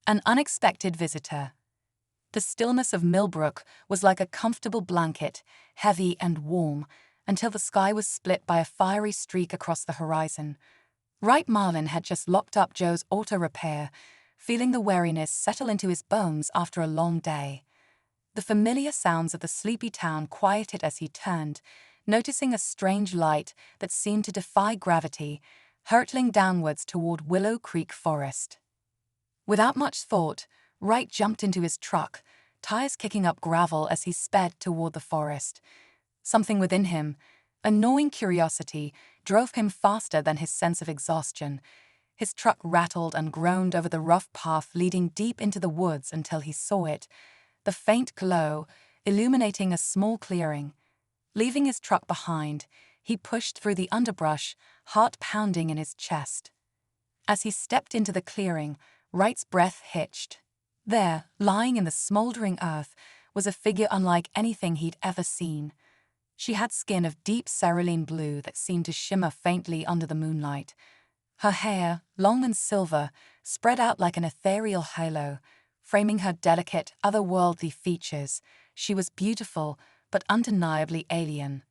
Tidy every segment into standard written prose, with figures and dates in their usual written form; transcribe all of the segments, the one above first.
An unexpected visitor. The stillness of Millbrook was like a comfortable blanket, heavy and warm, until the sky was split by a fiery streak across the horizon. Wright Marlin had just locked up Joe's auto repair, feeling the weariness settle into his bones after a long day. The familiar sounds of the sleepy town quieted as he turned, noticing a strange light that seemed to defy gravity, hurtling downwards toward Willow Creek Forest. Without much thought, Wright jumped into his truck, tires kicking up gravel as he sped toward the forest. Something within him, a gnawing curiosity, drove him faster than his sense of exhaustion. His truck rattled and groaned over the rough path leading deep into the woods until he saw it, the faint glow illuminating a small clearing. Leaving his truck behind, he pushed through the underbrush, heart pounding in his chest. As he stepped into the clearing, Wright's breath hitched. There, lying in the smoldering earth, was a figure unlike anything he'd ever seen. She had skin of deep cerulean blue that seemed to shimmer faintly under the moonlight. Her hair, long and silver, spread out like an ethereal halo, framing her delicate, otherworldly features. She was beautiful, but undeniably alien.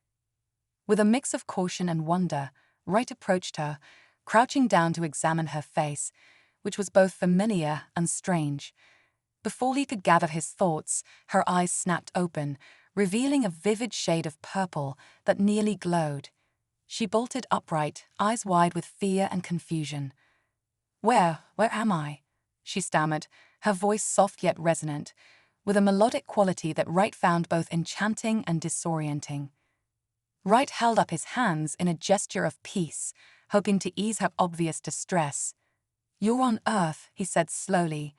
With a mix of caution and wonder, Wright approached her, crouching down to examine her face, which was both familiar and strange. Before he could gather his thoughts, her eyes snapped open, revealing a vivid shade of purple that nearly glowed. She bolted upright, eyes wide with fear and confusion. Where am I?" she stammered, her voice soft yet resonant, with a melodic quality that Wright found both enchanting and disorienting. Wright held up his hands in a gesture of peace, hoping to ease her obvious distress. "You're on Earth," he said slowly.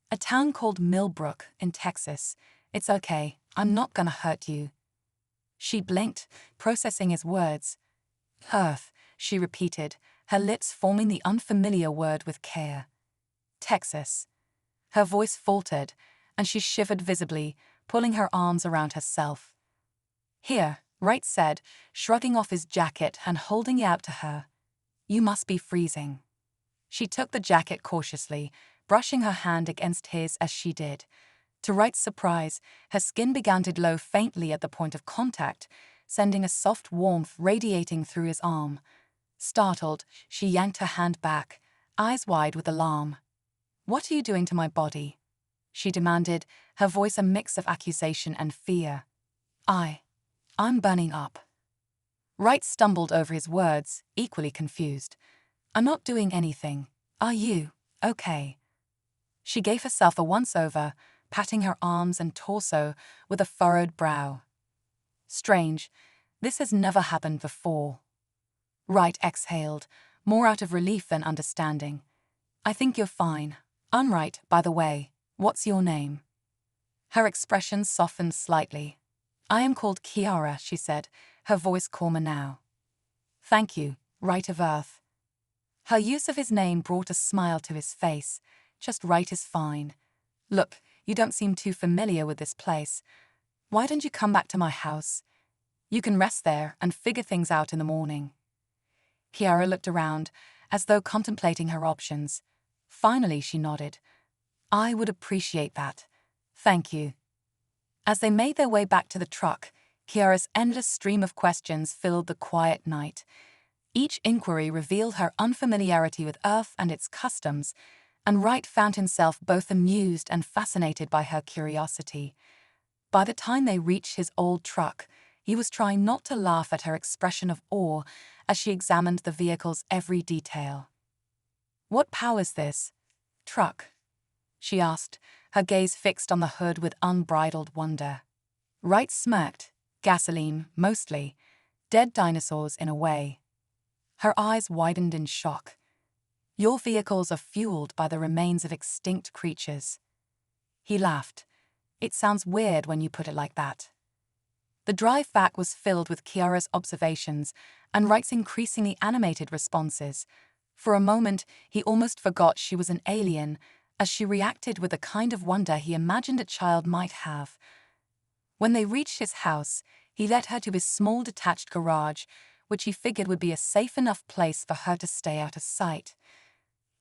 "A town called Millbrook in Texas. It's okay, I'm not gonna hurt you." She blinked, processing his words. "Earth," she repeated, her lips forming the unfamiliar word with care. "Texas." Her voice faltered, and she shivered visibly, pulling her arms around herself. "Here," Wright said, shrugging off his jacket and holding it out to her. "You must be freezing." She took the jacket cautiously, brushing her hand against his as she did. To Wright's surprise, her skin began to glow faintly at the point of contact, sending a soft warmth radiating through his arm. Startled, she yanked her hand back, eyes wide with alarm. "What are you doing to my body?" she demanded, her voice a mix of accusation and fear. I'm burning up." Wright stumbled over his words, equally confused. "I'm not doing anything. Are you okay?" She gave herself a once-over, patting her arms and torso with a furrowed brow. "Strange, this has never happened before." Wright exhaled, more out of relief than understanding. "I think you're fine. I'm Wright, by the way. What's your name?" Her expression softened slightly. "I am called Kiara," she said, her voice calmer now. "Thank you, Wright of Earth." Her use of his name brought a smile to his face. "Just Wright is fine. Look, you don't seem too familiar with this place. Why don't you come back to my house? You can rest there and figure things out in the morning." Kiara looked around, as though contemplating her options. Finally, she nodded. "I would appreciate that. Thank you." As they made their way back to the truck, Kiara's endless stream of questions filled the quiet night. Each inquiry revealed her unfamiliarity with Earth and its customs, and Wright found himself both amused and fascinated by her curiosity. By the time they reached his old truck, he was trying not to laugh at her expression of awe as she examined the vehicle's every detail. "What powers this truck?" she asked, her gaze fixed on the hood with unbridled wonder. Wright smirked. "Gasoline, mostly. Dead dinosaurs in a way." Her eyes widened in shock. "Your vehicles are fueled by the remains of extinct creatures." He laughed. "It sounds weird when you put it like that." The drive back was filled with Kiara's observations and Wright's increasingly animated responses. For a moment, he almost forgot she was an alien, as she reacted with the kind of wonder he imagined a child might have. When they reached his house, he led her to his small detached garage, which he figured would be a safe enough place for her to stay out of sight.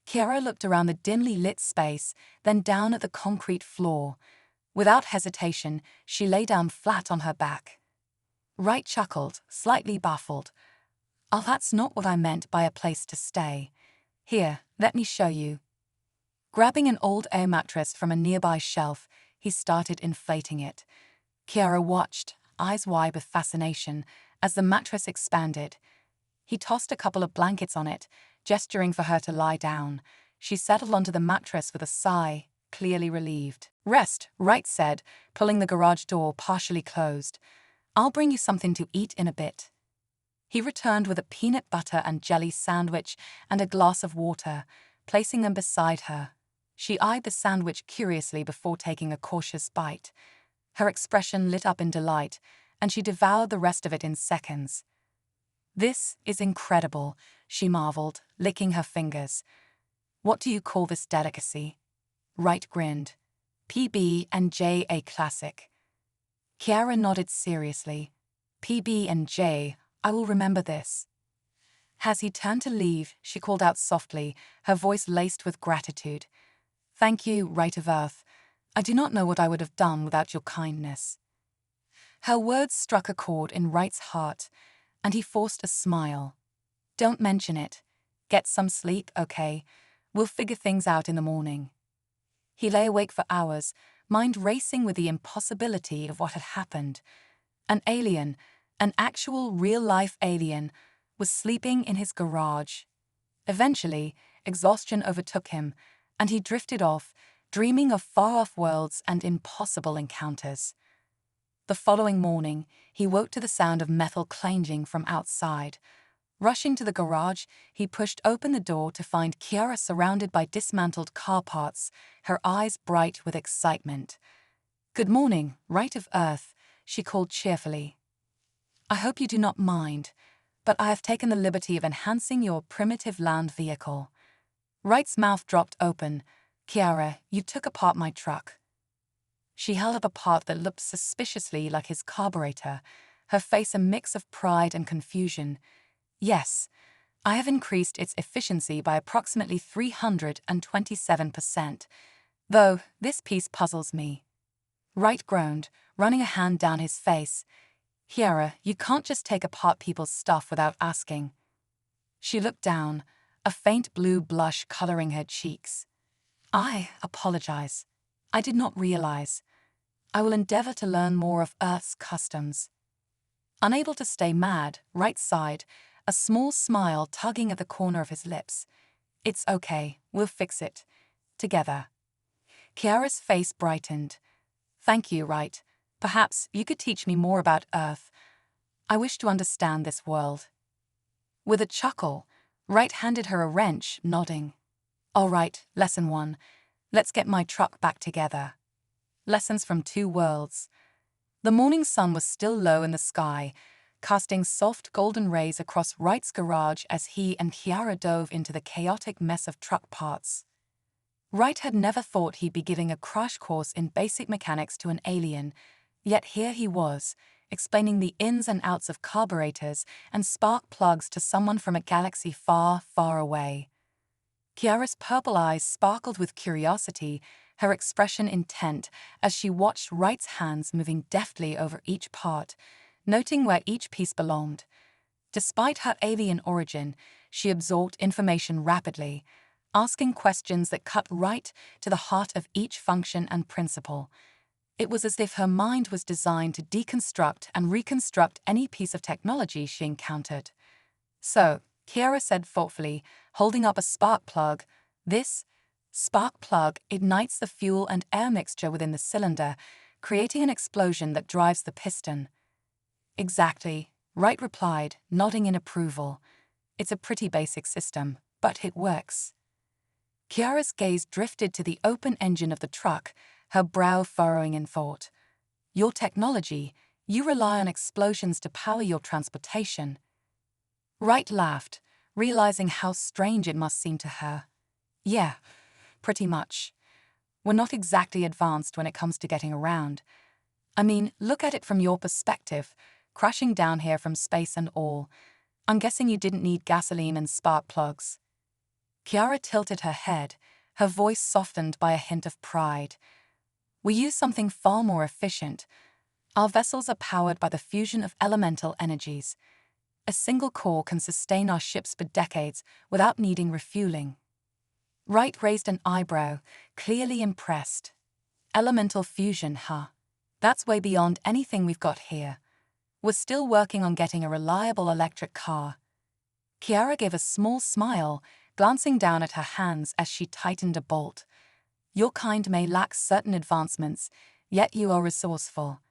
Kiara looked around the dimly lit space, then down at the concrete floor. Without hesitation, she lay down flat on her back. Wright chuckled, slightly baffled. "Oh, that's not what I meant by a place to stay. Here, let me show you." Grabbing an old air mattress from a nearby shelf, he started inflating it. Kiara watched, eyes wide with fascination, as the mattress expanded. He tossed a couple of blankets on it, gesturing for her to lie down. She settled onto the mattress with a sigh, clearly relieved. "Rest," Wright said, pulling the garage door partially closed. "I'll bring you something to eat in a bit." He returned with a peanut butter and jelly sandwich and a glass of water, placing them beside her. She eyed the sandwich curiously before taking a cautious bite. Her expression lit up in delight, and she devoured the rest of it in seconds. "This is incredible," she marveled, licking her fingers. "What do you call this delicacy?" Wright grinned. "PB&J, a classic." Kiara nodded seriously. "PB&J, I will remember this." As he turned to leave, she called out softly, her voice laced with gratitude. "Thank you, Wright of Earth. I do not know what I would have done without your kindness." Her words struck a chord in Wright's heart, and he forced a smile. "Don't mention it. Get some sleep, okay? We'll figure things out in the morning." He lay awake for hours, mind racing with the impossibility of what had happened. An alien, an actual real-life alien, was sleeping in his garage. Eventually, exhaustion overtook him, and he drifted off, dreaming of far-off worlds and impossible encounters. The following morning, he woke to the sound of metal clanging from outside. Rushing to the garage, he pushed open the door to find Kiara surrounded by dismantled car parts, her eyes bright with excitement. "Good morning, Wright of Earth," she called cheerfully. "I hope you do not mind, but I have taken the liberty of enhancing your primitive land vehicle." Wright's mouth dropped open. "Kiara, you took apart my truck." She held up a part that looked suspiciously like his carburetor, her face a mix of pride and confusion. "Yes, I have increased its efficiency by approximately 327%. Though, this piece puzzles me." Wright groaned, running a hand down his face. "Kiara, you can't just take apart people's stuff without asking." She looked down, a faint blue blush coloring her cheeks. "I apologize. I did not realize. I will endeavor to learn more of Earth's customs." Unable to stay mad, Wright sighed, a small smile tugging at the corner of his lips. "It's okay, we'll fix it. Together." Kiara's face brightened. "Thank you, Wright. Perhaps you could teach me more about Earth. I wish to understand this world." With a chuckle, Wright handed her a wrench, nodding. "All right, lesson 1. Let's get my truck back together." Lessons from 2 worlds. The morning sun was still low in the sky, casting soft golden rays across Wright's garage as he and Kiara dove into the chaotic mess of truck parts. Wright had never thought he'd be giving a crash course in basic mechanics to an alien, yet here he was, explaining the ins and outs of carburetors and spark plugs to someone from a galaxy far, far away. Kiara's purple eyes sparkled with curiosity, her expression intent as she watched Wright's hands moving deftly over each part, noting where each piece belonged. Despite her alien origin, she absorbed information rapidly, asking questions that cut right to the heart of each function and principle. It was as if her mind was designed to deconstruct and reconstruct any piece of technology she encountered. "So," Kiara said thoughtfully, holding up a spark plug, "this spark plug ignites the fuel and air mixture within the cylinder, creating an explosion that drives the piston." "Exactly," Wright replied, nodding in approval. "It's a pretty basic system, but it works." Kiara's gaze drifted to the open engine of the truck, her brow furrowing in thought. "Your technology, you rely on explosions to power your transportation." Wright laughed, realizing how strange it must seem to her. "Yeah, pretty much. We're not exactly advanced when it comes to getting around. I mean, look at it from your perspective, crashing down here from space and all. I'm guessing you didn't need gasoline and spark plugs." Kiara tilted her head, her voice softened by a hint of pride. We use something far more efficient. Our vessels are powered by the fusion of elemental energies. A single core can sustain our ships for decades without needing refueling. Wright raised an eyebrow, clearly impressed. Elemental fusion, huh? That's way beyond anything we've got here. We're still working on getting a reliable electric car. Kiara gave a small smile, glancing down at her hands as she tightened a bolt. Your kind may lack certain advancements, yet you are resourceful.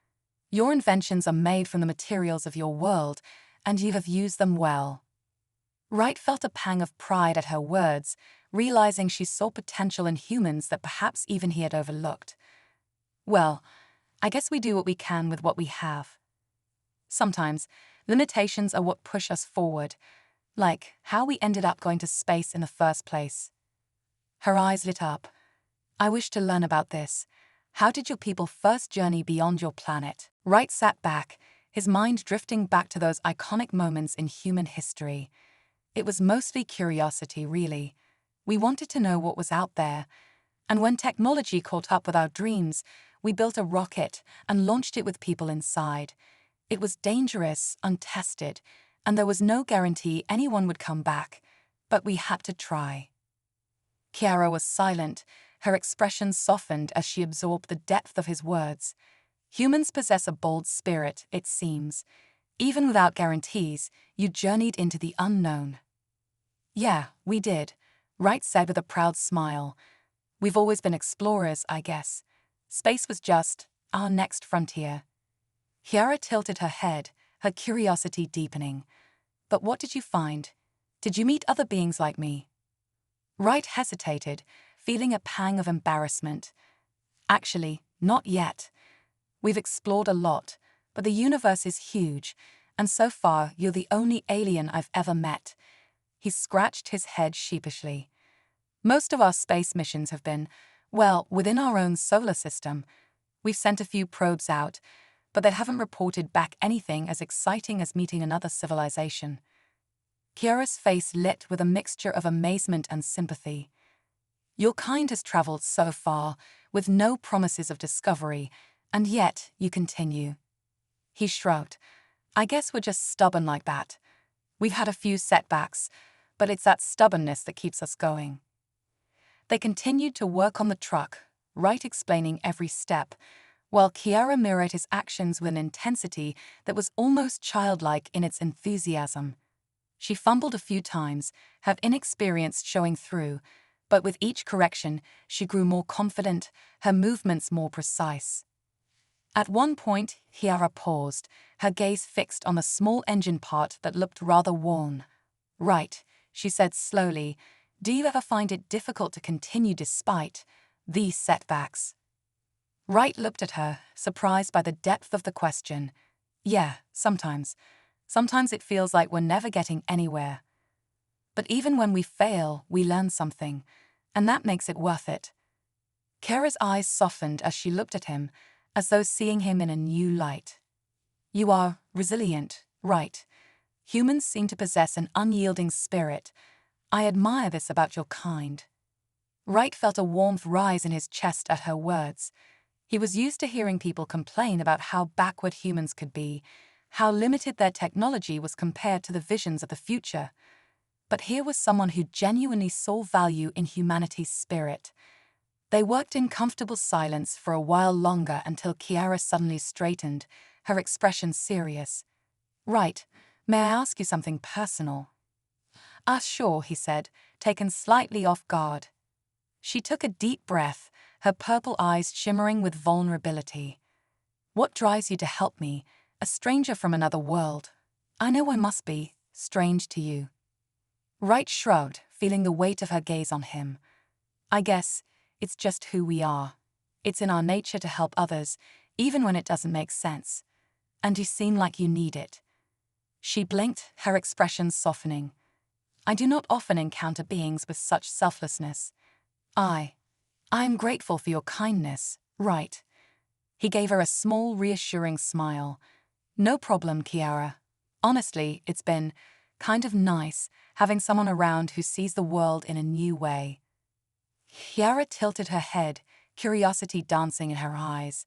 Your inventions are made from the materials of your world, and you have used them well. Wright felt a pang of pride at her words, realizing she saw potential in humans that perhaps even he had overlooked. Well, I guess we do what we can with what we have. Sometimes, limitations are what push us forward, like how we ended up going to space in the first place. Her eyes lit up. I wish to learn about this. How did your people first journey beyond your planet? Wright sat back, his mind drifting back to those iconic moments in human history. It was mostly curiosity, really. We wanted to know what was out there. And when technology caught up with our dreams, we built a rocket and launched it with people inside. It was dangerous, untested, and there was no guarantee anyone would come back. But we had to try. Kiara was silent, her expression softened as she absorbed the depth of his words. Humans possess a bold spirit, it seems. Even without guarantees, you journeyed into the unknown. Yeah, we did, Wright said with a proud smile. We've always been explorers, I guess. Space was just our next frontier. Kiara tilted her head, her curiosity deepening. But what did you find? Did you meet other beings like me? Wright hesitated, feeling a pang of embarrassment. Actually, not yet. We've explored a lot, but the universe is huge, and so far you're the only alien I've ever met. He scratched his head sheepishly. Most of our space missions have been, well, within our own solar system. We've sent a few probes out, but they haven't reported back anything as exciting as meeting another civilization. Kiara's face lit with a mixture of amazement and sympathy. Your kind has traveled so far, with no promises of discovery, and yet you continue. He shrugged. I guess we're just stubborn like that. We've had a few setbacks, but it's that stubbornness that keeps us going. They continued to work on the truck, Wright explaining every step, while Kiara mirrored his actions with an intensity that was almost childlike in its enthusiasm. She fumbled a few times, her inexperience showing through, but with each correction, she grew more confident, her movements more precise. At one point, Kiara paused, her gaze fixed on the small engine part that looked rather worn. Right, she said slowly, do you ever find it difficult to continue despite these setbacks? Wright looked at her, surprised by the depth of the question. Yeah, sometimes. Sometimes it feels like we're never getting anywhere. But even when we fail, we learn something, and that makes it worth it. Kara's eyes softened as she looked at him, as though seeing him in a new light. You are resilient, Wright. Humans seem to possess an unyielding spirit. I admire this about your kind. Wright felt a warmth rise in his chest at her words. He was used to hearing people complain about how backward humans could be, how limited their technology was compared to the visions of the future. But here was someone who genuinely saw value in humanity's spirit. They worked in comfortable silence for a while longer until Kiara suddenly straightened, her expression serious. Right, may I ask you something personal? Sure, he said, taken slightly off guard. She took a deep breath, her purple eyes shimmering with vulnerability. What drives you to help me, a stranger from another world? I know I must be strange to you. Wright shrugged, feeling the weight of her gaze on him. I guess it's just who we are. It's in our nature to help others, even when it doesn't make sense. And you seem like you need it. She blinked, her expression softening. I do not often encounter beings with such selflessness. I am grateful for your kindness, Wright. He gave her a small, reassuring smile. No problem, Kiara. Honestly, it's been Kind of nice, having someone around who sees the world in a new way. Kiara tilted her head, curiosity dancing in her eyes.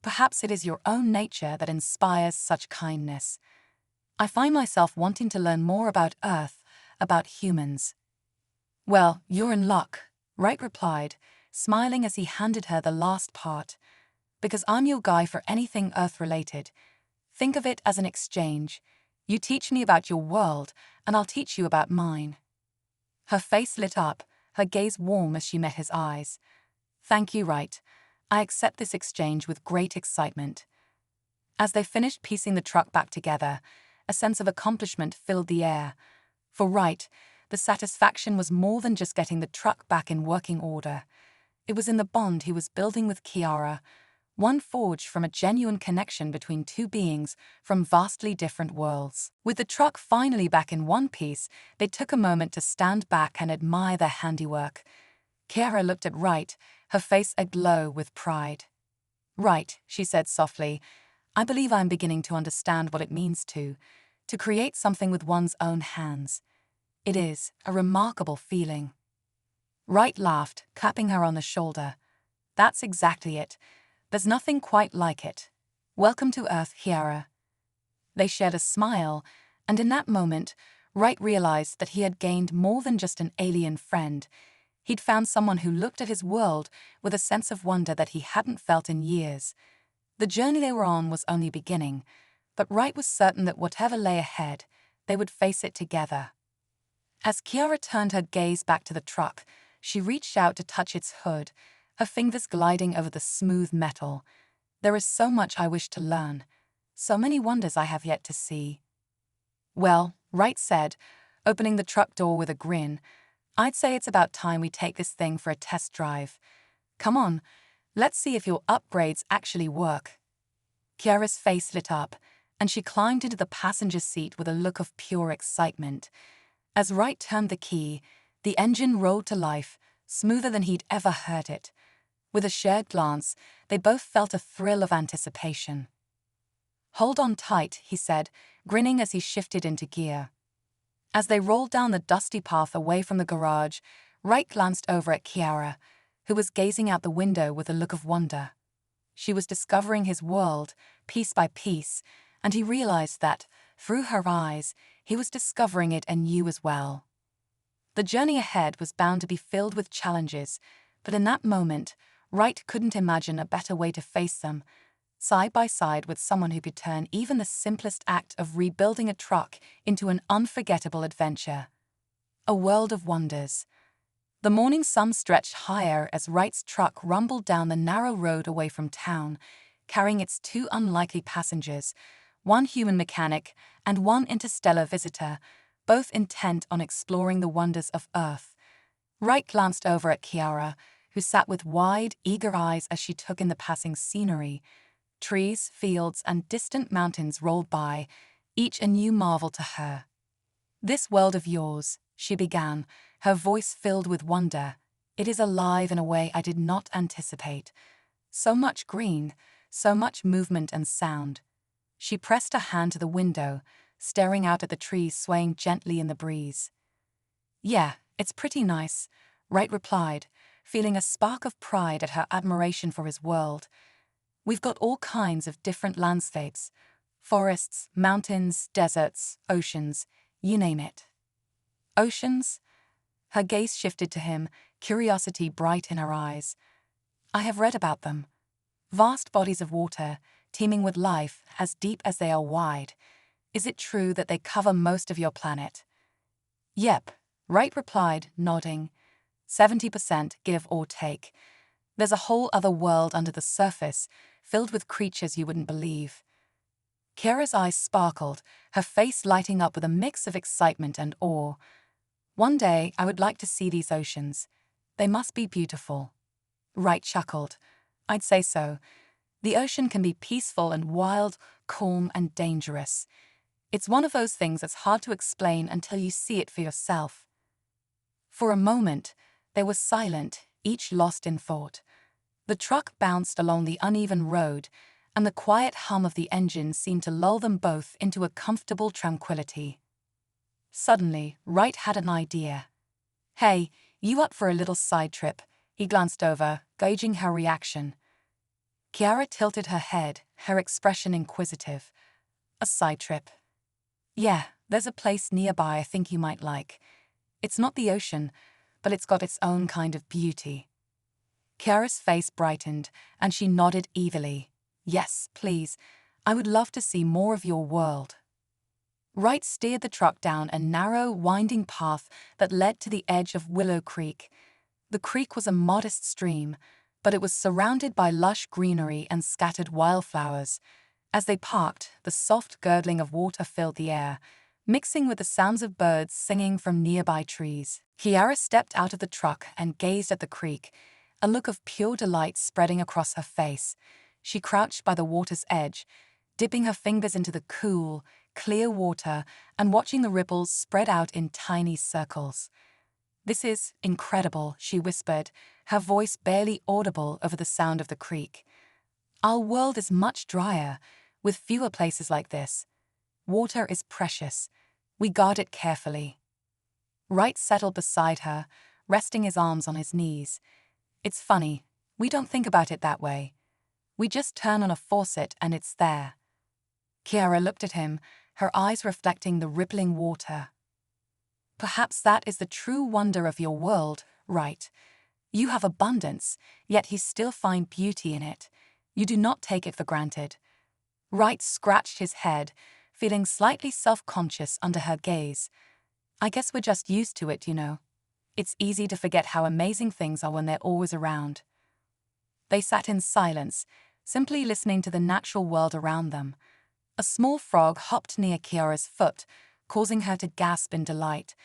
Perhaps it is your own nature that inspires such kindness. I find myself wanting to learn more about Earth, about humans. Well, you're in luck, Wright replied, smiling as he handed her the last part. Because I'm your guy for anything Earth-related. Think of it as an exchange. You teach me about your world, and I'll teach you about mine. Her face lit up, her gaze warm as she met his eyes. Thank you, Wright. I accept this exchange with great excitement. As they finished piecing the truck back together, a sense of accomplishment filled the air. For Wright, the satisfaction was more than just getting the truck back in working order. It was in the bond he was building with Kiara, one forged from a genuine connection between two beings from vastly different worlds. With the truck finally back in one piece, they took a moment to stand back and admire their handiwork. Kiara looked at Wright, her face aglow with pride. Right, she said softly, I believe I'm beginning to understand what it means to create something with one's own hands. It is a remarkable feeling. Wright laughed, clapping her on the shoulder. That's exactly it. There's nothing quite like it. Welcome to Earth, Kiara. They shared a smile, and in that moment, Wright realized that he had gained more than just an alien friend. He'd found someone who looked at his world with a sense of wonder that he hadn't felt in years. The journey they were on was only beginning, but Wright was certain that whatever lay ahead, they would face it together. As Kiara turned her gaze back to the truck, she reached out to touch its hood, her fingers gliding over the smooth metal. There is so much I wish to learn, so many wonders I have yet to see. Well, Wright said, opening the truck door with a grin, I'd say it's about time we take this thing for a test drive. Come on, let's see if your upgrades actually work. Kiara's face lit up, and she climbed into the passenger seat with a look of pure excitement. As Wright turned the key, the engine rolled to life, smoother than he'd ever heard it. With a shared glance, they both felt a thrill of anticipation. Hold on tight, he said, grinning as he shifted into gear. As they rolled down the dusty path away from the garage, Wright glanced over at Kiara, who was gazing out the window with a look of wonder. She was discovering his world, piece by piece, and he realized that, through her eyes, he was discovering it anew as well. The journey ahead was bound to be filled with challenges, but in that moment, Wright couldn't imagine a better way to face them, side by side with someone who could turn even the simplest act of rebuilding a truck into an unforgettable adventure. A world of wonders. The morning sun stretched higher as Wright's truck rumbled down the narrow road away from town, carrying its two unlikely passengers, one human mechanic and one interstellar visitor, both intent on exploring the wonders of Earth. Wright glanced over at Kiara, who sat with wide, eager eyes as she took in the passing scenery. Trees, fields, and distant mountains rolled by, each a new marvel to her. This world of yours, she began, her voice filled with wonder. It is alive in a way I did not anticipate. So much green, so much movement and sound. She pressed a hand to the window, staring out at the trees swaying gently in the breeze. Yeah, it's pretty nice, Wright replied, feeling a spark of pride at her admiration for his world. We've got all kinds of different landscapes. Forests, mountains, deserts, oceans, you name it. Oceans? Her gaze shifted to him, curiosity bright in her eyes. I have read about them. Vast bodies of water, teeming with life as deep as they are wide. Is it true that they cover most of your planet? Yep, Wright replied, nodding. 70% give or take. There's a whole other world under the surface, filled with creatures you wouldn't believe. Kiara's eyes sparkled, her face lighting up with a mix of excitement and awe. One day, I would like to see these oceans. They must be beautiful. Wright chuckled. I'd say so. The ocean can be peaceful and wild, calm and dangerous. It's one of those things that's hard to explain until you see it for yourself. For a moment, they were silent, each lost in thought. The truck bounced along the uneven road, and the quiet hum of the engine seemed to lull them both into a comfortable tranquility. Suddenly, Wright had an idea. "Hey, you up for a little side trip?" He glanced over, gauging her reaction. Kiara tilted her head, her expression inquisitive. "A side trip?" "Yeah, there's a place nearby I think you might like. It's not the ocean, but it's got its own kind of beauty." Kiara's face brightened, and she nodded eagerly. "Yes, please. I would love to see more of your world." Wright steered the truck down a narrow, winding path that led to the edge of Willow Creek. The creek was a modest stream, but it was surrounded by lush greenery and scattered wildflowers. As they parked, the soft gurgling of water filled the air, mixing with the sounds of birds singing from nearby trees. Kiara stepped out of the truck and gazed at the creek, a look of pure delight spreading across her face. She crouched by the water's edge, dipping her fingers into the cool, clear water and watching the ripples spread out in tiny circles. "This is incredible," she whispered, her voice barely audible over the sound of the creek. "Our world is much drier, with fewer places like this. Water is precious. We guard it carefully." Wright settled beside her, resting his arms on his knees. "It's funny, we don't think about it that way. We just turn on a faucet and it's there." Kiara looked at him, her eyes reflecting the rippling water. "Perhaps that is the true wonder of your world, Wright. You have abundance, yet you still find beauty in it. You do not take it for granted." Wright scratched his head, feeling slightly self-conscious under her gaze. "I guess we're just used to it, you know. It's easy to forget how amazing things are when they're always around." They sat in silence, simply listening to the natural world around them. A small frog hopped near Kiara's foot, causing her to gasp in delight.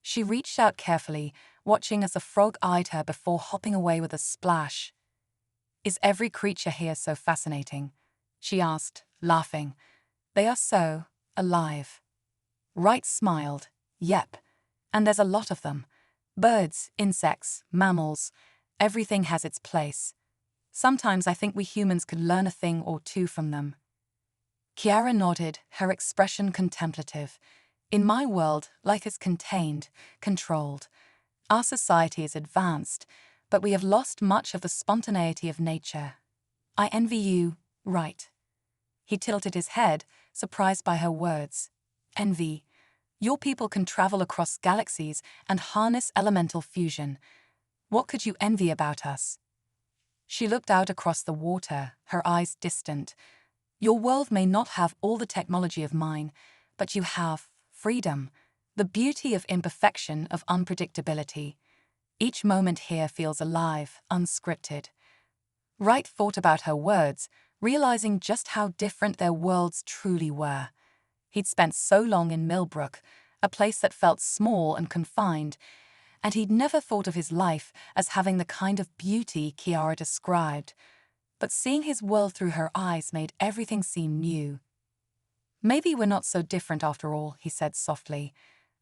She reached out carefully, watching as the frog eyed her before hopping away with a splash. "Is every creature here so fascinating?" she asked, laughing. "They are so alive." Wright smiled. "Yep, and there's a lot of them. Birds, insects, mammals, everything has its place. Sometimes I think we humans could learn a thing or two from them." Kiara nodded, her expression contemplative. "In my world, life is contained, controlled. Our society is advanced, but we have lost much of the spontaneity of nature. I envy you, Wright." He tilted his head, surprised by her words. "Envy? Your people can travel across galaxies and harness elemental fusion. What could you envy about us?" She looked out across the water, her eyes distant. "Your world may not have all the technology of mine, but you have freedom, the beauty of imperfection, of unpredictability. Each moment here feels alive, unscripted." Wright thought about her words, realizing just how different their worlds truly were. He'd spent so long in Millbrook, a place that felt small and confined, and he'd never thought of his life as having the kind of beauty Kiara described. But seeing his world through her eyes made everything seem new. "Maybe we're not so different after all," he said softly.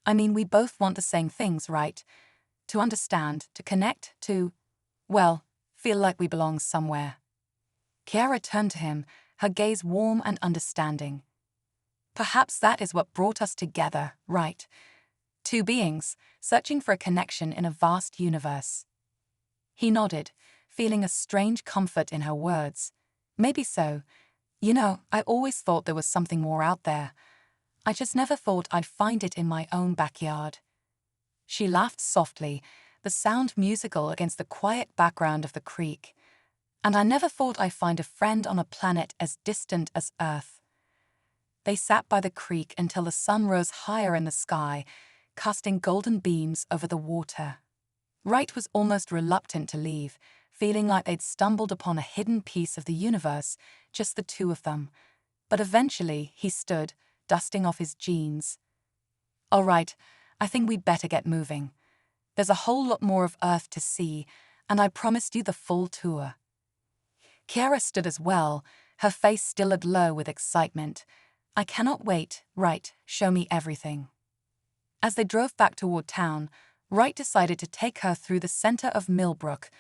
"I mean, we both want the same things, right? To understand, to connect, well, feel like we belong somewhere." Kiara turned to him, her gaze warm and understanding. "Perhaps that is what brought us together, right? Two beings, searching for a connection in a vast universe." He nodded, feeling a strange comfort in her words. "Maybe so. You know, I always thought there was something more out there. I just never thought I'd find it in my own backyard." She laughed softly, the sound musical against the quiet background of the creek. "And I never thought I'd find a friend on a planet as distant as Earth." They sat by the creek until the sun rose higher in the sky, casting golden beams over the water. Wright was almost reluctant to leave, feeling like they'd stumbled upon a hidden piece of the universe, just the two of them. But eventually he stood, dusting off his jeans. "All right, I think we'd better get moving. There's a whole lot more of Earth to see, and I promised you the full tour." Kiara stood as well, her face still aglow with excitement. "I cannot wait, Wright, show me everything." As they drove back toward town, Wright decided to take her through the center of Millbrook,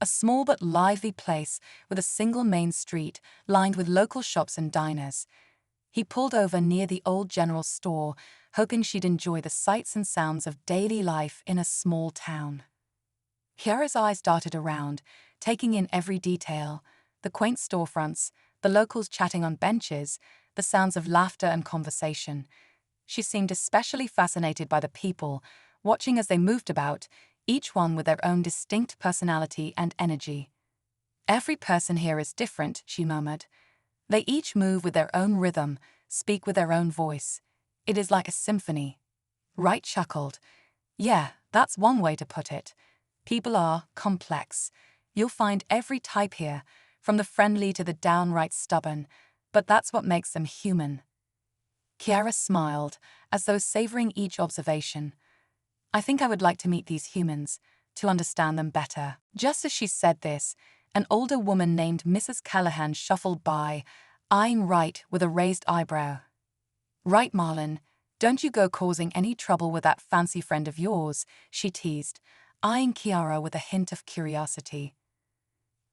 a small but lively place with a single main street lined with local shops and diners. He pulled over near the old general store, hoping she'd enjoy the sights and sounds of daily life in a small town. Kiara's eyes darted around, taking in every detail: the quaint storefronts, the locals chatting on benches, the sounds of laughter and conversation. She seemed especially fascinated by the people, watching as they moved about, each one with their own distinct personality and energy. "Every person here is different," she murmured. "They each move with their own rhythm, speak with their own voice. It is like a symphony." Wright chuckled. "Yeah, that's one way to put it. People are complex. You'll find every type here, from the friendly to the downright stubborn, but that's what makes them human." Kiara smiled, as though savoring each observation. "I think I would like to meet these humans, to understand them better." Just as she said this, an older woman named Mrs. Callahan shuffled by, eyeing Wright with a raised eyebrow. "Right, Marlin, don't you go causing any trouble with that fancy friend of yours," she teased, eyeing Kiara with a hint of curiosity.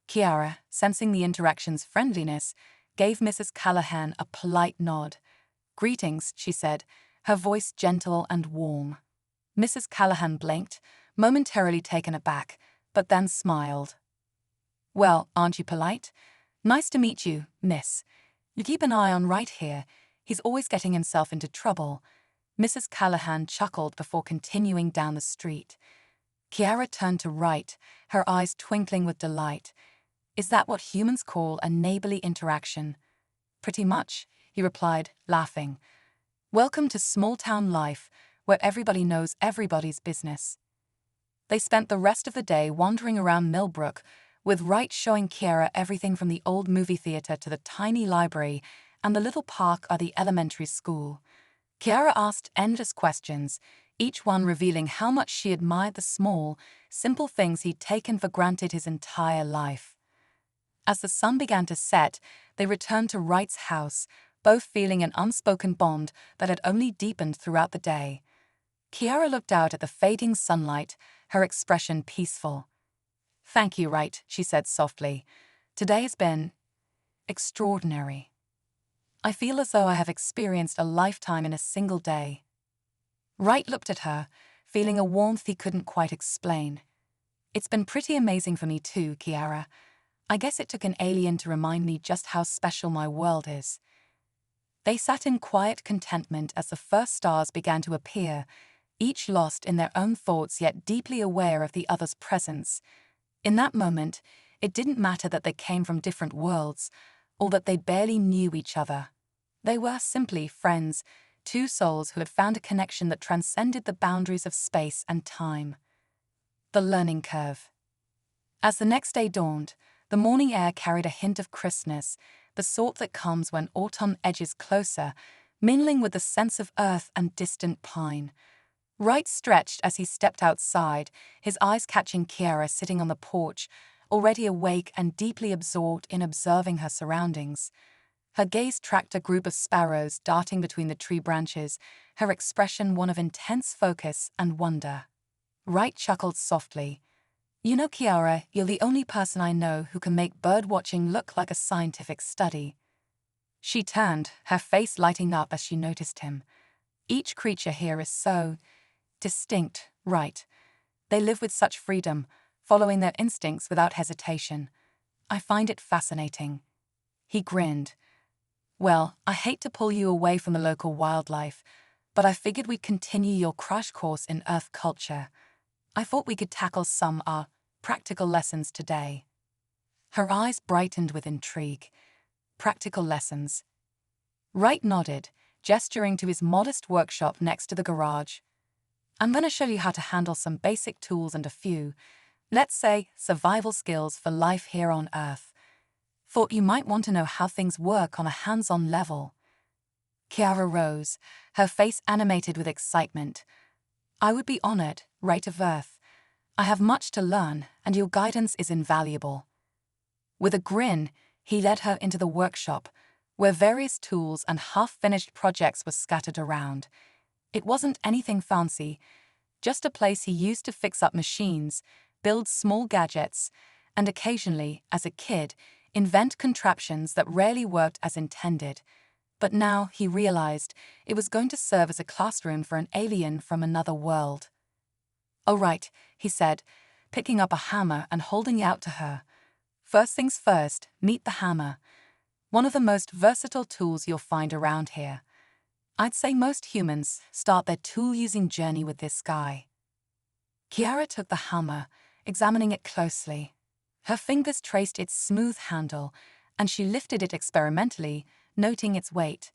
Kiara, sensing the interaction's friendliness, gave Mrs. Callahan a polite nod. "Greetings," she said, her voice gentle and warm. Mrs. Callahan blinked, momentarily taken aback, but then smiled. "Well, aren't you polite? Nice to meet you, miss. You keep an eye on Wright here. He's always getting himself into trouble." Mrs. Callahan chuckled before continuing down the street. Kiara turned to Wright, her eyes twinkling with delight. "Is that what humans call a neighborly interaction?" "Pretty much," he replied, laughing. "Welcome to small-town life, where everybody knows everybody's business." They spent the rest of the day wandering around Millbrook, with Wright showing Kiara everything from the old movie theater to the tiny library and the little park at the elementary school. Kiara asked endless questions, each one revealing how much she admired the small, simple things he'd taken for granted his entire life. As the sun began to set, they returned to Wright's house, both feeling an unspoken bond that had only deepened throughout the day. Kiara looked out at the fading sunlight, her expression peaceful. "Thank you, Wright," she said softly. "Today has been extraordinary. I feel as though I have experienced a lifetime in a single day." Wright looked at her, feeling a warmth he couldn't quite explain. "It's been pretty amazing for me too, Kiara. I guess it took an alien to remind me just how special my world is." They sat in quiet contentment as the first stars began to appear, each lost in their own thoughts yet deeply aware of the other's presence. In that moment, it didn't matter that they came from different worlds, or that they barely knew each other. They were simply friends, two souls who had found a connection that transcended the boundaries of space and time. The learning curve. As the next day dawned, the morning air carried a hint of crispness, the sort that comes when autumn edges closer, mingling with the sense of earth and distant pine. Wright stretched as he stepped outside, his eyes catching Kiara sitting on the porch, already awake and deeply absorbed in observing her surroundings. Her gaze tracked a group of sparrows darting between the tree branches, her expression one of intense focus and wonder. Wright chuckled softly. "You know, Kiara, you're the only person I know who can make birdwatching look like a scientific study." She turned, her face lighting up as she noticed him. "Each creature here is so distinct, Wright. They live with such freedom, following their instincts without hesitation. I find it fascinating." He grinned. "Well, I hate to pull you away from the local wildlife, but I figured we'd continue your crash course in Earth culture. I thought we could tackle some practical lessons today." Her eyes brightened with intrigue. "Practical lessons?" Wright nodded, gesturing to his modest workshop next to the garage. "I'm going to show you how to handle some basic tools and a few, let's say, survival skills for life here on Earth. Thought you might want to know how things work on a hands-on level." Kiara rose, her face animated with excitement. "I would be honored, Wright of Earth. I have much to learn, and your guidance is invaluable." With a grin, he led her into the workshop, where various tools and half-finished projects were scattered around. It wasn't anything fancy, just a place he used to fix up machines, build small gadgets, and occasionally, as a kid, invent contraptions that rarely worked as intended. But now he realized it was going to serve as a classroom for an alien from another world. "Oh, right," he said, picking up a hammer and holding it out to her. "First things first, meet the hammer. One of the most versatile tools you'll find around here. I'd say most humans start their tool-using journey with this guy." Kiara took the hammer, examining it closely. Her fingers traced its smooth handle, and she lifted it experimentally, noting its weight.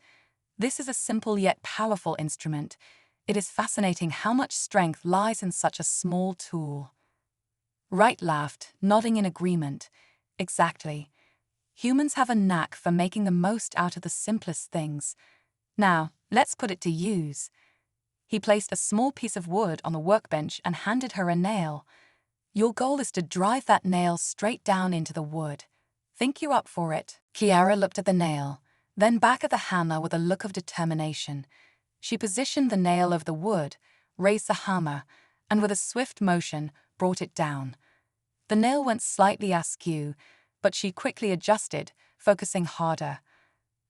This is a simple yet powerful instrument. It is fascinating how much strength lies in such a small tool. Wright laughed, nodding in agreement. Exactly. Humans have a knack for making the most out of the simplest things. Now, let's put it to use. He placed a small piece of wood on the workbench and handed her a nail. "Your goal is to drive that nail straight down into the wood. Think you're up for it?" Kiara looked at the nail, then back at the hammer with a look of determination. She positioned the nail over the wood, raised the hammer, and with a swift motion, brought it down. The nail went slightly askew, but she quickly adjusted, focusing harder.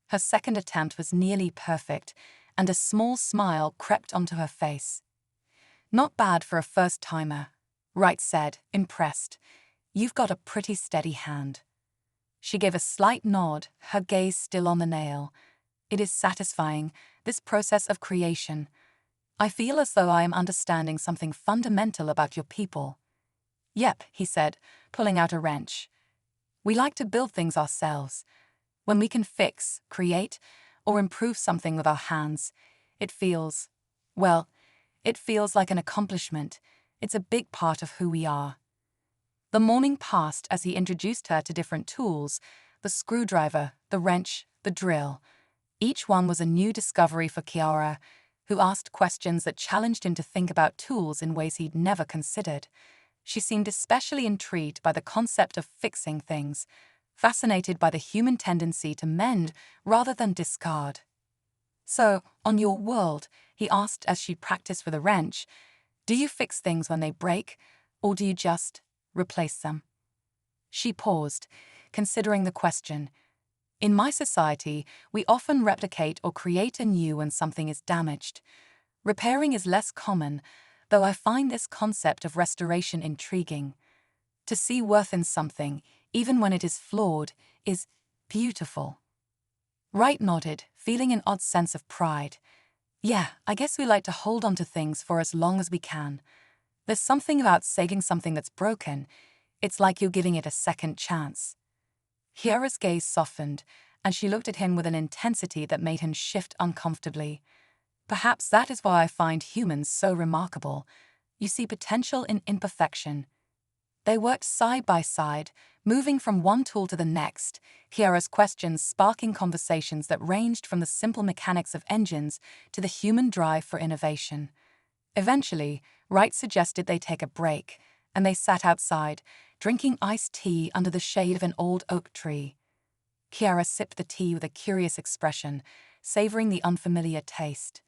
Her second attempt was nearly perfect, and a small smile crept onto her face. "Not bad for a first-timer," Wright said, impressed. "You've got a pretty steady hand." She gave a slight nod, her gaze still on the nail. "It is satisfying, this process of creation. I feel as though I am understanding something fundamental about your people." "Yep," he said, pulling out a wrench. "We like to build things ourselves. When we can fix, create, or improve something with our hands, it feels like an accomplishment. It's a big part of who we are." The morning passed as he introduced her to different tools: the screwdriver, the wrench, the drill. Each one was a new discovery for Kiara, who asked questions that challenged him to think about tools in ways he'd never considered. She seemed especially intrigued by the concept of fixing things, fascinated by the human tendency to mend rather than discard. "So, on your world," he asked as she practiced with a wrench, "do you fix things when they break, or do you just replace them?" She paused, considering the question. "In my society, we often replicate or create anew when something is damaged. Repairing is less common, though I find this concept of restoration intriguing. To see worth in something, even when it is flawed, is beautiful." Wright nodded, feeling an odd sense of pride. "Yeah, I guess we like to hold on to things for as long as we can. There's something about saving something that's broken. It's like you're giving it a second chance." Kiara's gaze softened, and she looked at him with an intensity that made him shift uncomfortably. "Perhaps that is why I find humans so remarkable. You see potential in imperfection." They worked side by side, moving from one tool to the next, Kiara's questions sparking conversations that ranged from the simple mechanics of engines to the human drive for innovation. Eventually, Wright suggested they take a break, and they sat outside, drinking iced tea under the shade of an old oak tree. Kiara sipped the tea with a curious expression, savoring the unfamiliar taste.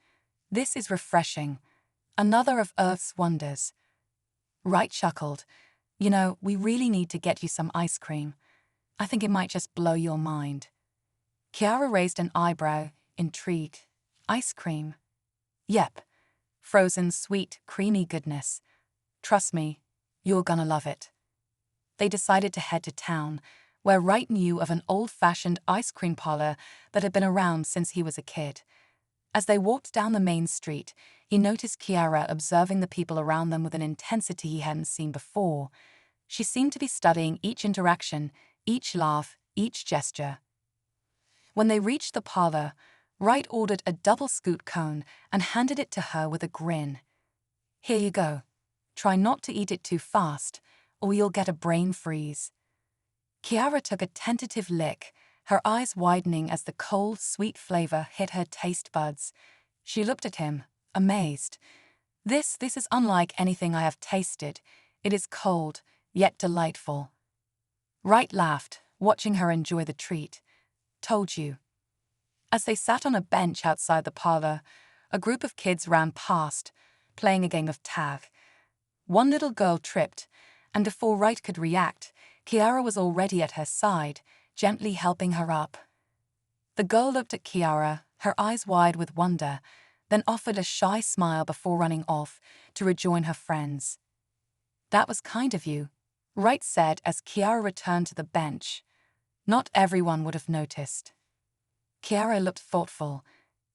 "This is refreshing. Another of Earth's wonders." Wright chuckled. "You know, we really need to get you some ice cream. I think it might just blow your mind." Kiara raised an eyebrow, intrigued. "Ice cream?" "Yep. Frozen, sweet, creamy goodness. Trust me, you're gonna love it." They decided to head to town, where Wright knew of an old-fashioned ice cream parlor that had been around since he was a kid. As they walked down the main street, he noticed Kiara observing the people around them with an intensity he hadn't seen before. She seemed to be studying each interaction, each laugh, each gesture. When they reached the parlor, Wright ordered a double scoot cone and handed it to her with a grin. "Here you go. Try not to eat it too fast, or you'll get a brain freeze." Kiara took a tentative lick, her eyes widening as the cold, sweet flavor hit her taste buds. She looked at him, amazed. This is unlike anything I have tasted. It is cold, yet delightful." Wright laughed, watching her enjoy the treat. "Told you." As they sat on a bench outside the parlor, a group of kids ran past, playing a game of tag. One little girl tripped, and before Wright could react, Kiara was already at her side, gently helping her up. The girl looked at Kiara, her eyes wide with wonder, then offered a shy smile before running off to rejoin her friends. "That was kind of you," Wright said as Kiara returned to the bench. "Not everyone would have noticed." Kiara looked thoughtful.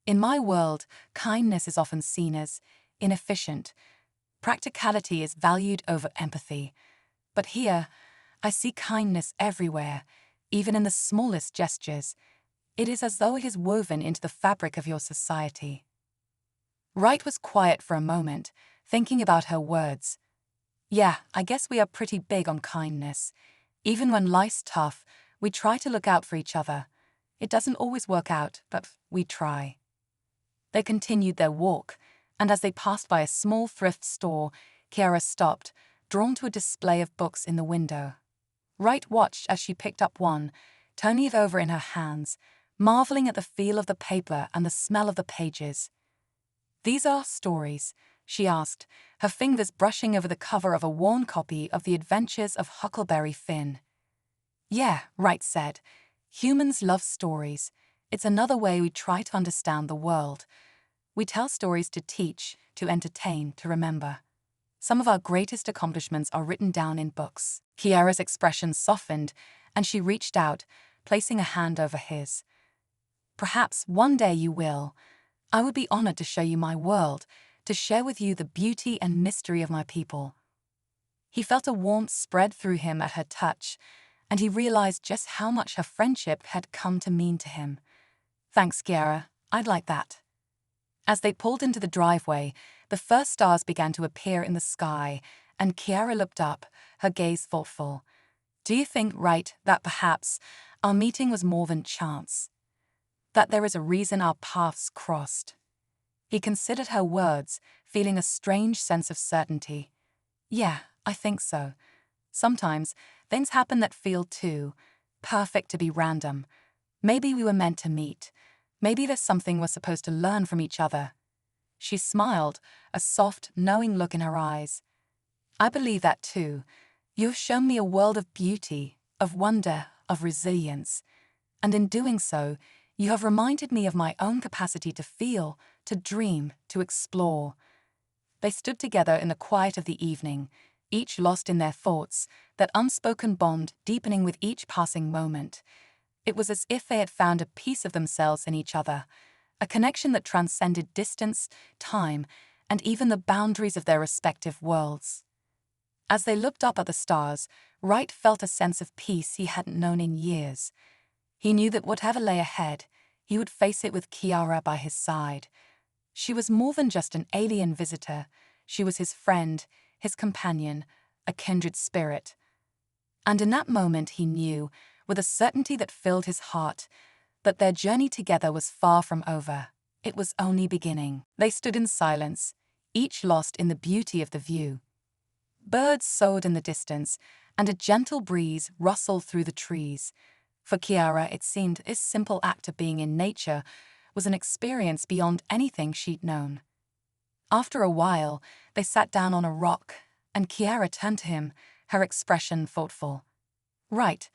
"In my world, kindness is often seen as inefficient. Practicality is valued over empathy. But here, I see kindness everywhere, even in the smallest gestures. It is as though it is woven into the fabric of your society." Wright was quiet for a moment, thinking about her words. "Yeah, I guess we are pretty big on kindness. Even when life's tough, we try to look out for each other. It doesn't always work out, but we try." They continued their walk, and as they passed by a small thrift store, Kiara stopped, drawn to a display of books in the window. Wright watched as she picked up one, turning it over in her hands, marveling at the feel of the paper and the smell of the pages. "These are stories?" she asked, her fingers brushing over the cover of a worn copy of The Adventures of Huckleberry Finn. "Yeah," Wright said. "Humans love stories. It's another way we try to understand the world. We tell stories to teach, to entertain, to remember. Some of our greatest accomplishments are written down in books." Kiara's expression softened, and she reached out, placing a hand over his. "Perhaps one day you will. I would be honored to show you my world, to share with you the beauty and mystery of my people." He felt a warmth spread through him at her touch, and he realized just how much her friendship had come to mean to him. "Thanks, Kiara. I'd like that." As they pulled into the driveway, the first stars began to appear in the sky, and Kiara looked up, her gaze thoughtful. "Do you think, Wright, that perhaps our meeting was more than chance? That there is a reason our paths crossed?" He considered her words, feeling a strange sense of certainty. "Yeah, I think so. Sometimes things happen that feel too perfect to be random. Maybe we were meant to meet. Maybe there's something we're supposed to learn from each other." She smiled, a soft, knowing look in her eyes. "I believe that too. You have shown me a world of beauty, of wonder, of resilience. And in doing so, you have reminded me of my own capacity to feel, to dream, to explore." They stood together in the quiet of the evening, each lost in their thoughts, that unspoken bond deepening with each passing moment. It was as if they had found a piece of themselves in each other, a connection that transcended distance, time, and even the boundaries of their respective worlds. As they looked up at the stars, Wright felt a sense of peace he hadn't known in years. He knew that whatever lay ahead, he would face it with Kiara by his side. She was more than just an alien visitor. She was his friend, his companion, a kindred spirit. And in that moment he knew, with a certainty that filled his heart, that their journey together was far from over. It was only beginning. They stood in silence, each lost in the beauty of the view. Birds soared in the distance, and a gentle breeze rustled through the trees. For Kiara, it seemed this simple act of being in nature was an experience beyond anything she'd known. After a while, they sat down on a rock, and Kiara turned to him, her expression thoughtful. "Right,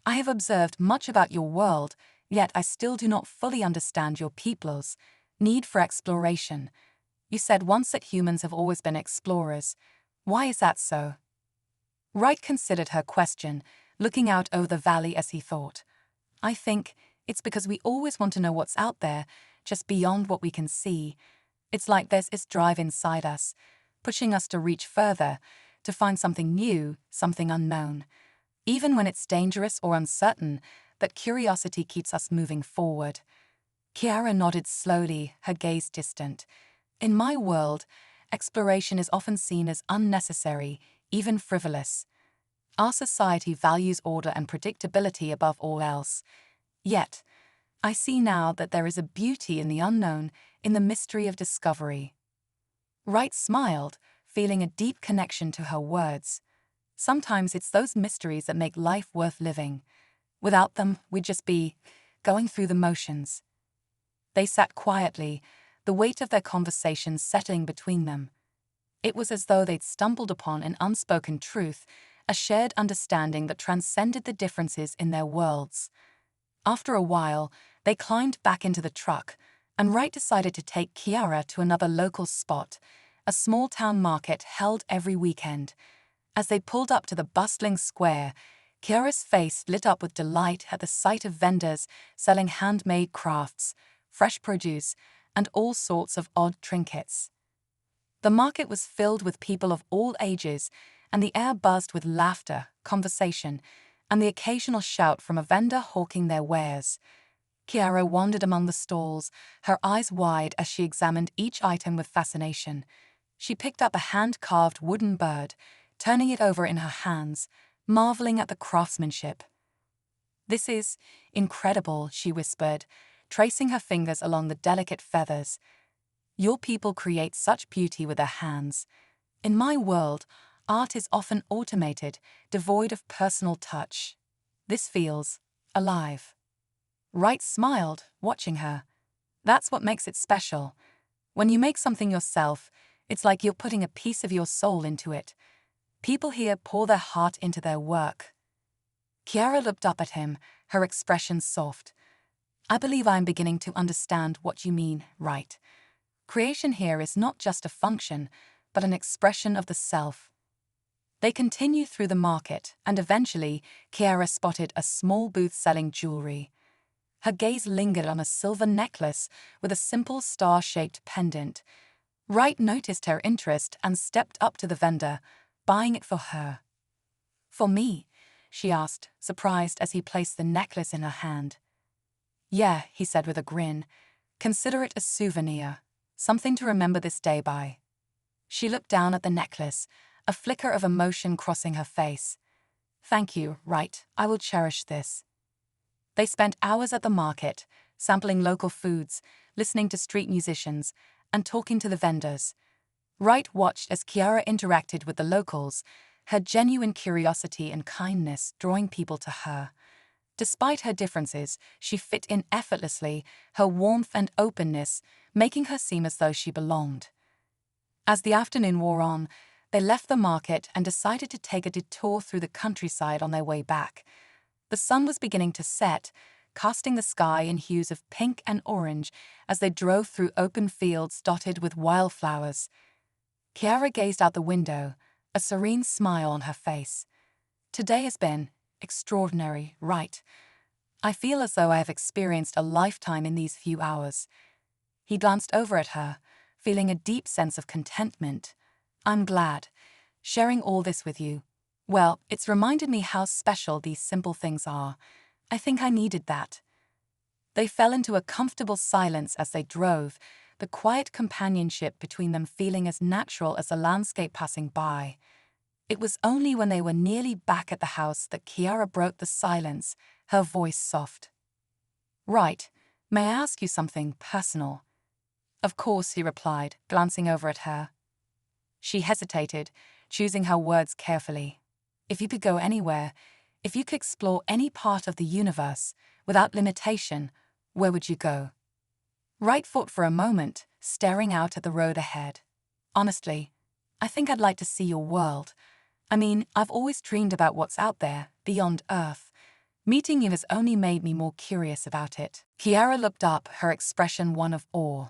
I have observed much about your world, yet I still do not fully understand your people's need for exploration. You said once that humans have always been explorers. Why is that so?" Wright considered her question, looking out over the valley as he thought. "I think it's because we always want to know what's out there, just beyond what we can see. It's like there's this drive inside us, pushing us to reach further, to find something new, something unknown. Even when it's dangerous or uncertain, that curiosity keeps us moving forward." Kiara nodded slowly, her gaze distant. "In my world, exploration is often seen as unnecessary, even frivolous. Our society values order and predictability above all else. Yet, I see now that there is a beauty in the unknown, in the mystery of discovery." Wright smiled, feeling a deep connection to her words. Sometimes it's those mysteries that make life worth living. Without them, we'd just be going through the motions. They sat quietly, the weight of their conversation settling between them. It was as though they'd stumbled upon an unspoken truth, a shared understanding that transcended the differences in their worlds. After a while, They climbed back into the truck, and Wright decided to take Kiara to another local spot, a small-town market held every weekend. As they pulled up to the bustling square, Kiara's face lit up with delight at the sight of vendors selling handmade crafts, fresh produce, and all sorts of odd trinkets. The market was filled with people of all ages, and the air buzzed with laughter, conversation, and the occasional shout from a vendor hawking their wares. Kiara wandered among the stalls, her eyes wide as she examined each item with fascination. She picked up a hand-carved wooden bird, turning it over in her hands, marveling at the craftsmanship. "This is incredible," she whispered, tracing her fingers along the delicate feathers. "Your people create such beauty with their hands. In my world, art is often automated, devoid of personal touch. This feels alive." Wright smiled, watching her. "That's what makes it special. When you make something yourself, it's like you're putting a piece of your soul into it. People here pour their heart into their work." Kiara looked up at him, her expression soft. "I believe I'm beginning to understand what you mean, Wright. Creation here is not just a function, but an expression of the self." They continued through the market, and eventually, Kiara spotted a small booth selling jewelry. Her gaze lingered on a silver necklace with a simple star-shaped pendant. Wright noticed her interest and stepped up to the vendor, buying it for her. "For me?" she asked, surprised as he placed the necklace in her hand. "Yeah," he said with a grin. "Consider it a souvenir, something to remember this day by." She looked down at the necklace, a flicker of emotion crossing her face. "Thank you, Wright. I will cherish this." They spent hours at the market, sampling local foods, listening to street musicians, and talking to the vendors. Wright watched as Kiara interacted with the locals, her genuine curiosity and kindness drawing people to her. Despite her differences, she fit in effortlessly, her warmth and openness making her seem as though she belonged. As the afternoon wore on, they left the market and decided to take a detour through the countryside on their way back. The sun was beginning to set, casting the sky in hues of pink and orange as they drove through open fields dotted with wildflowers. Kiara gazed out the window, a serene smile on her face. "Today has been extraordinary, Wright. I feel as though I have experienced a lifetime in these few hours." He glanced over at her, feeling a deep sense of contentment. "I'm glad. Sharing all this with you, well, it's reminded me how special these simple things are. I think I needed that." They fell into a comfortable silence as they drove, the quiet companionship between them feeling as natural as the landscape passing by. It was only when they were nearly back at the house that Kiara broke the silence, her voice soft. "Right, may I ask you something personal?" "Of course," he replied, glancing over at her. She hesitated, choosing her words carefully. "If you could go anywhere, if you could explore any part of the universe, without limitation, where would you go?" Wright thought for a moment, staring out at the road ahead. "Honestly, I think I'd like to see your world. I mean, I've always dreamed about what's out there, beyond Earth. Meeting you has only made me more curious about it." Kiara looked up, her expression one of awe.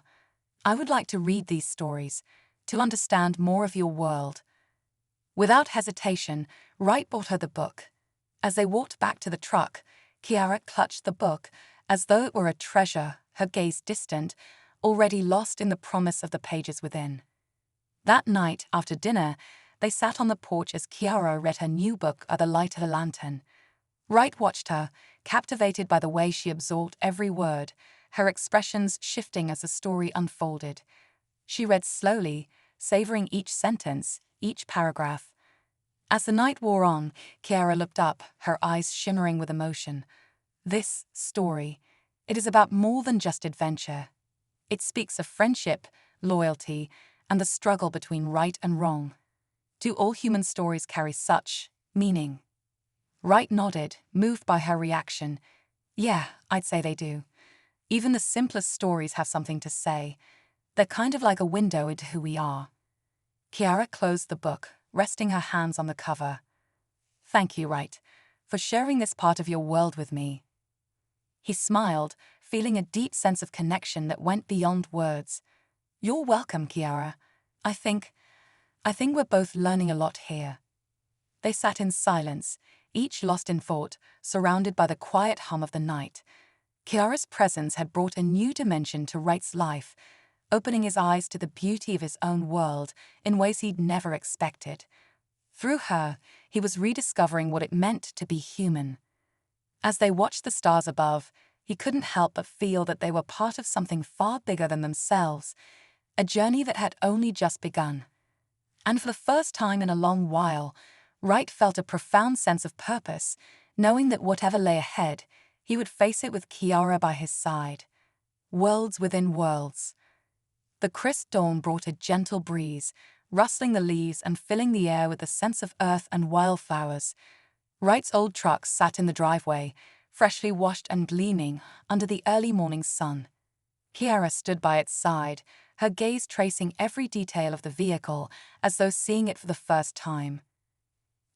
"I would like to read these stories, to understand more of your world." Without hesitation, Wright bought her the book. As they walked back to the truck, Kiara clutched the book as though it were a treasure, her gaze distant, already lost in the promise of the pages within. That night, after dinner, they sat on the porch as Kiara read her new book by the light of a lantern. Wright watched her, captivated by the way she absorbed every word, her expressions shifting as the story unfolded. She read slowly, savoring each sentence, each paragraph. As the night wore on, Kiara looked up, her eyes shimmering with emotion. This story, it is about more than just adventure. It speaks of friendship, loyalty, and the struggle between right and wrong. Do all human stories carry such meaning? Wright nodded, moved by her reaction. "Yeah, I'd say they do. Even the simplest stories have something to say. They're kind of like a window into who we are." Kiara closed the book, resting her hands on the cover. "Thank you, Wright, for sharing this part of your world with me." He smiled, feeling a deep sense of connection that went beyond words. "You're welcome, Kiara. I think we're both learning a lot here." They sat in silence, each lost in thought, surrounded by the quiet hum of the night. Kiara's presence had brought a new dimension to Wright's life, opening his eyes to the beauty of his own world in ways he'd never expected. Through her, he was rediscovering what it meant to be human. As they watched the stars above, he couldn't help but feel that they were part of something far bigger than themselves, a journey that had only just begun. And for the first time in a long while, Wright felt a profound sense of purpose, knowing that whatever lay ahead, he would face it with Kiara by his side. Worlds within worlds. The crisp dawn brought a gentle breeze, rustling the leaves and filling the air with the sense of earth and wildflowers. Wright's old truck sat in the driveway, freshly washed and gleaming under the early morning sun. Kiara stood by its side, her gaze tracing every detail of the vehicle as though seeing it for the first time.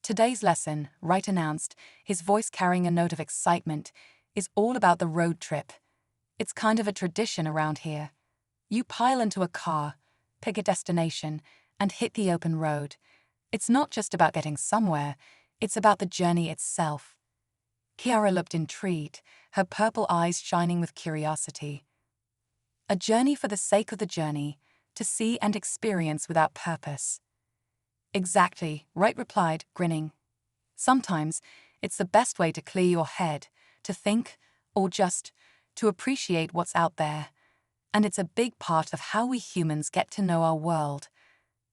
"Today's lesson," Wright announced, his voice carrying a note of excitement, "is all about the road trip. It's kind of a tradition around here. You pile into a car, pick a destination, and hit the open road. It's not just about getting somewhere, it's about the journey itself." Kiara looked intrigued, her purple eyes shining with curiosity. "A journey for the sake of the journey, to see and experience without purpose." "Exactly," Wright replied, grinning. "Sometimes it's the best way to clear your head, to think, or just to appreciate what's out there. And it's a big part of how we humans get to know our world."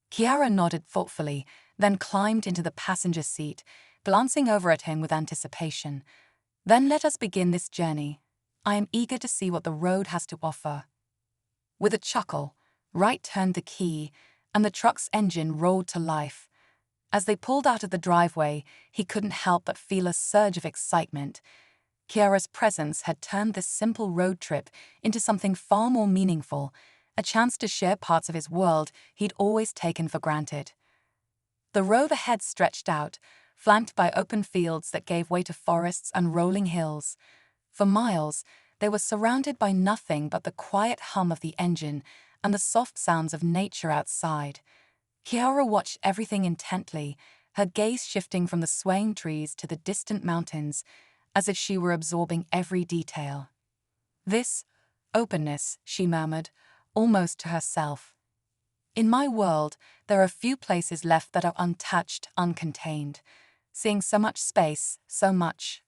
Kiara nodded thoughtfully, then climbed into the passenger seat, glancing over at him with anticipation. "Then let us begin this journey. I am eager to see what the road has to offer." With a chuckle, Wright turned the key, and the truck's engine roared to life. As they pulled out of the driveway, he couldn't help but feel a surge of excitement. Kiara's presence had turned this simple road trip into something far more meaningful, a chance to share parts of his world he'd always taken for granted. The road ahead stretched out, flanked by open fields that gave way to forests and rolling hills. For miles, they were surrounded by nothing but the quiet hum of the engine and the soft sounds of nature outside. Kiara watched everything intently, her gaze shifting from the swaying trees to the distant mountains, as if she were absorbing every detail. "This openness," she murmured, almost to herself. "In my world, there are few places left that are untouched, uncontained. Seeing so much space, so much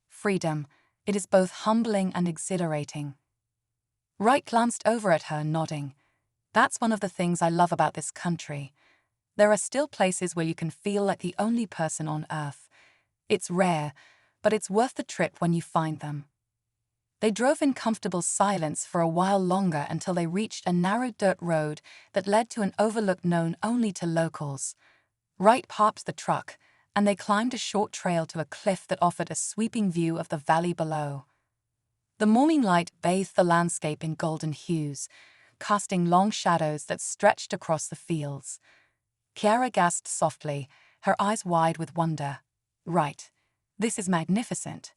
freedom, it is both humbling and exhilarating." Wright glanced over at her, nodding. "That's one of the things I love about this country. There are still places where you can feel like the only person on Earth. It's rare, but it's worth the trip when you find them." They drove in comfortable silence for a while longer until they reached a narrow dirt road that led to an overlook known only to locals. Wright parked the truck, and they climbed a short trail to a cliff that offered a sweeping view of the valley below. The morning light bathed the landscape in golden hues, casting long shadows that stretched across the fields. Kiara gasped softly, her eyes wide with wonder. "Right. This is magnificent."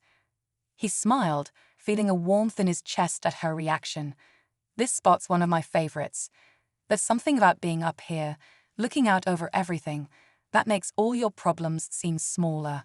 He smiled, feeling a warmth in his chest at her reaction. "This spot's one of my favorites. There's something about being up here, looking out over everything, that makes all your problems seem smaller."